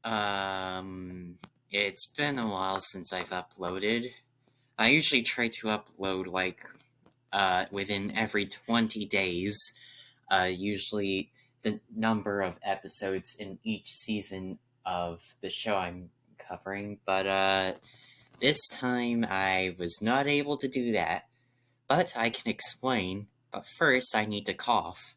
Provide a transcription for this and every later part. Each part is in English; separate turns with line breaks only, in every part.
Um, it's been a while since I've uploaded. I usually try to upload within every 20 days. Usually the number of episodes in each season of the show I'm covering, but this time I was not able to do that. But I can explain. But first I need to cough.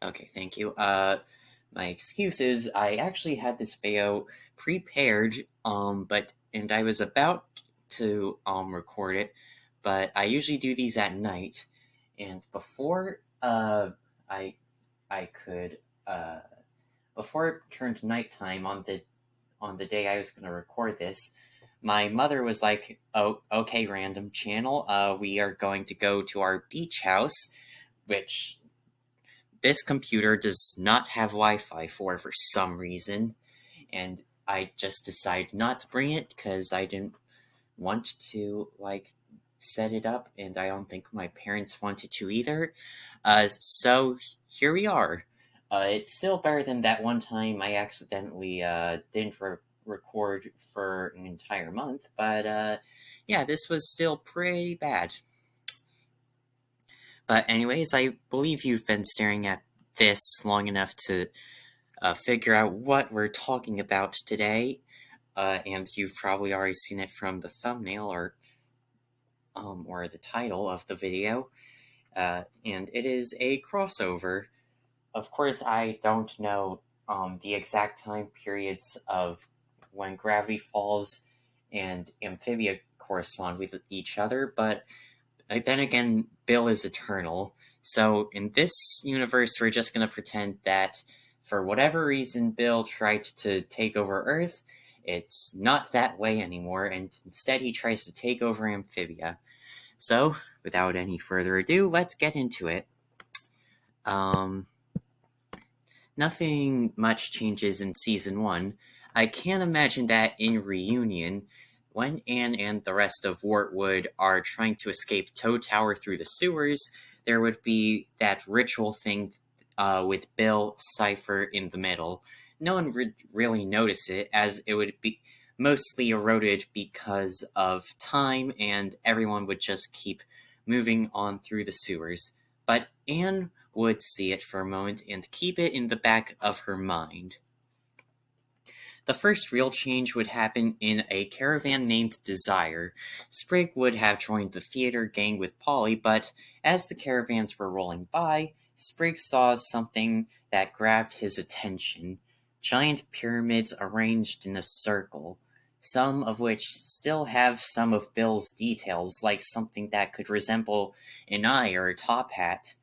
Okay, thank you. My excuse is I actually had this video prepared, and I was about to record it, but I usually do these at night, and before I I could before it turned nighttime on the day I was going to record this, my mother was like, "Oh, okay, random channel. We are going to go to our beach house, which this computer does not have Wi-Fi for some reason, and I just decided not to bring it because I didn't want to set it up, and I don't think my parents wanted to either. So here we are. It's still better than that one time I accidentally didn't record for an entire month, but yeah, this was still pretty bad. But anyways, I believe you've been staring at this long enough to figure out what we're talking about today, and you've probably already seen it from the thumbnail or the title of the video, and it is a crossover. Of course, I don't know the exact time periods of when Gravity Falls and Amphibia correspond with each other, but then again, Bill is eternal. So in this universe, we're just going to pretend that for whatever reason Bill tried to take over Earth, it's not that way anymore, and instead he tries to take over Amphibia. So, without any further ado, let's get into it. Nothing much changes in Season 1. I can't imagine that in Reunion, when Anne and the rest of Wartwood are trying to escape Toad Tower through the sewers, there would be that ritual thing with Bill Cipher in the middle. No one would really notice it, as it would be mostly eroded because of time, and everyone would just keep moving on through the sewers. But Anne would see it for a moment and keep it in the back of her mind. The first real change would happen in a caravan named Desire. Sprig would have joined the theater gang with Polly, but as the caravans were rolling by, Sprig saw something that grabbed his attention. Giant pyramids arranged in a circle, some of which still have some of Bill's details, like something that could resemble an eye or a top hat.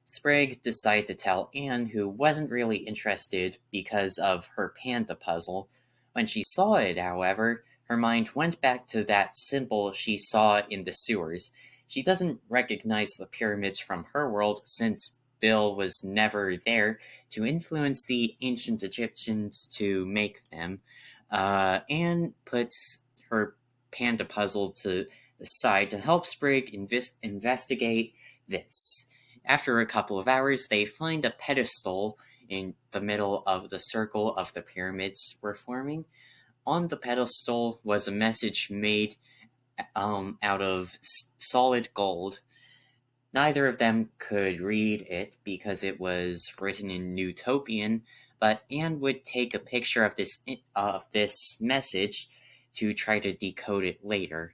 Sprig decided to tell Anne, who wasn't really interested because of her panda puzzle. When she saw it, however, her mind went back to that symbol she saw in the sewers. She doesn't recognize the pyramids from her world, since Bill was never there to influence the ancient Egyptians to make them. Anne puts her panda puzzle to the side to help Sprig investigate this. After a couple of hours, they find a pedestal in the middle of the circle of the pyramids were forming. On the pedestal was a message made out of solid gold. Neither of them could read it because it was written in Newtopian, but Anne would take a picture of this message to try to decode it later.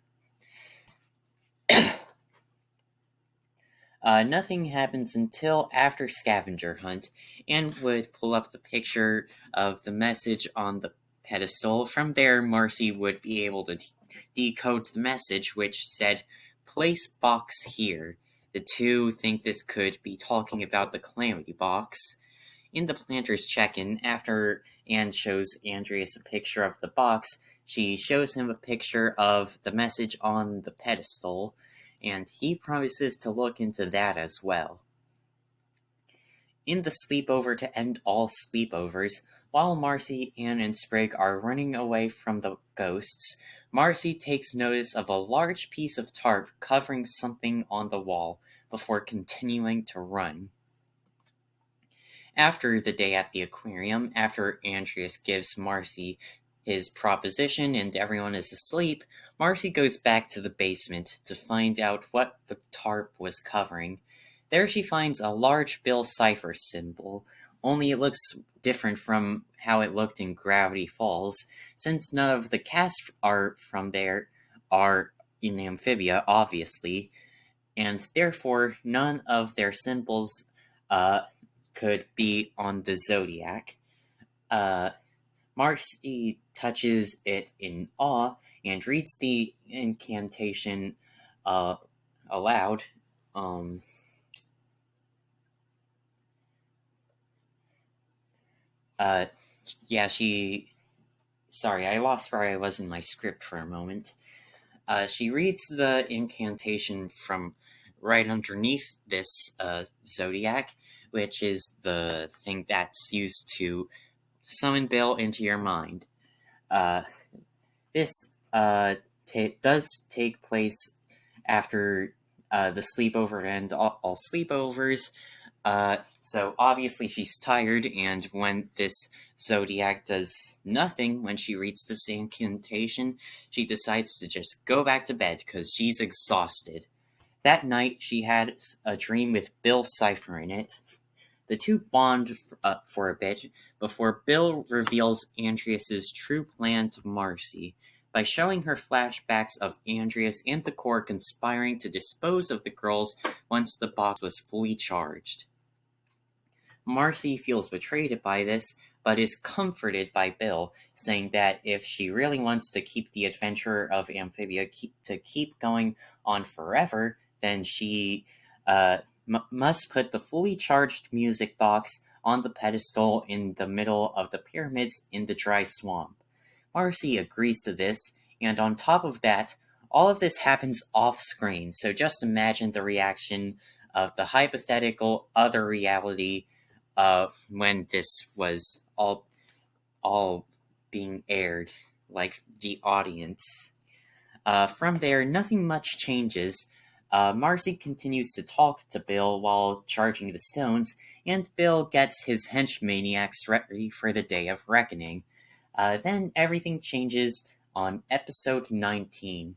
Nothing happens until after Scavenger Hunt. Anne would pull up the picture of the message on the pedestal. From there, Marcy would be able to decode the message, which said, "Place box here." The two think this could be talking about the Calamity Box. In the Planter's check-in, after Anne shows Andreas a picture of the box, she shows him a picture of the message on the pedestal, and he promises to look into that as well. In the sleepover to end all sleepovers, while Marcy, Anne, and Sprig are running away from the ghosts, Marcy takes notice of a large piece of tarp covering something on the wall before continuing to run. After the day at the aquarium, after Andreas gives Marcy his proposition and everyone is asleep, Marcy goes back to the basement to find out what the tarp was covering. There she finds a large Bill Cipher symbol, only it looks different from how it looked in Gravity Falls, since none of the cast art from there are in Amphibia, obviously, and therefore none of their symbols uh, could be on the zodiac. Uh, Marcy touches it in awe and reads the incantation uh, aloud. Um, uh, yeah, she. Sorry, I lost where I was in my script for a moment. She reads the incantation from right underneath this zodiac, which is the thing that's used to summon Bill into your mind. Uh, this does take place after the sleepover and all sleepovers. So obviously she's tired, and when this zodiac does nothing, when she reads this incantation, she decides to just go back to bed because she's exhausted. That night, she had a dream with Bill Cipher in it. The two bond for a bit before Bill reveals Andreas's true plan to Marcy by showing her flashbacks of Andreas and the Corps conspiring to dispose of the girls once the box was fully charged. Marcy feels betrayed by this, but is comforted by Bill, saying that if she really wants to keep the adventure of Amphibia to keep going on forever, then she must put the fully charged music box on the pedestal in the middle of the pyramids in the dry swamp. Marcy agrees to this, and on top of that, all of this happens off screen, so just imagine the reaction of the hypothetical other reality when this was all being aired, like the audience. From there, nothing much changes. Marcy continues to talk to Bill while charging the stones, and Bill gets his henchmaniacs ready for the Day of Reckoning. Then everything changes on episode 19.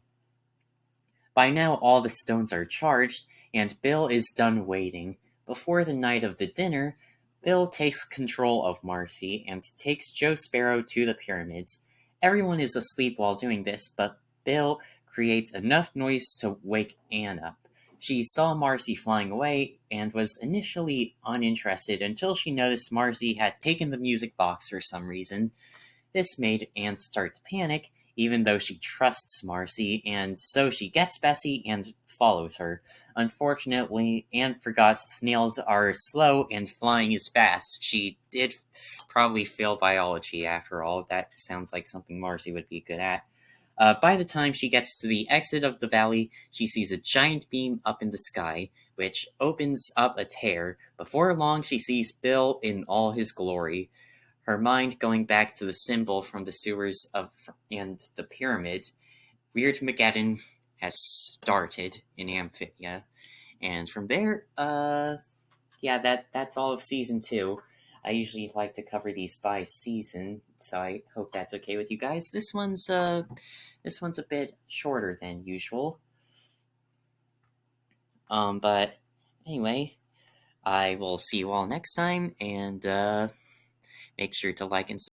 By now, all the stones are charged, and Bill is done waiting. Before the night of the dinner, Bill takes control of Marcy and takes Joe Sparrow to the pyramids. Everyone is asleep while doing this, but Bill creates enough noise to wake Anne up. She saw Marcy flying away and was initially uninterested until she noticed Marcy had taken the music box for some reason. This made Anne start to panic, even though she trusts Marcy, and so she gets Bessie and follows her. Unfortunately, Anne forgot snails are slow and flying is fast. She did probably fail biology after all. That sounds like something Marcy would be good at. By the time she gets to the exit of the valley, she sees a giant beam up in the sky, which opens up a tear. Before long, she sees Bill in all his glory. Her mind going back to the symbol from the sewers of and the pyramid. Weirdmageddon has started in Amphibia, and from there, yeah, that's all of season 2. I usually like to cover these by season, so I hope that's okay with you guys. This one's a bit shorter than usual. But anyway, I will see you all next time, and make sure to like and subscribe.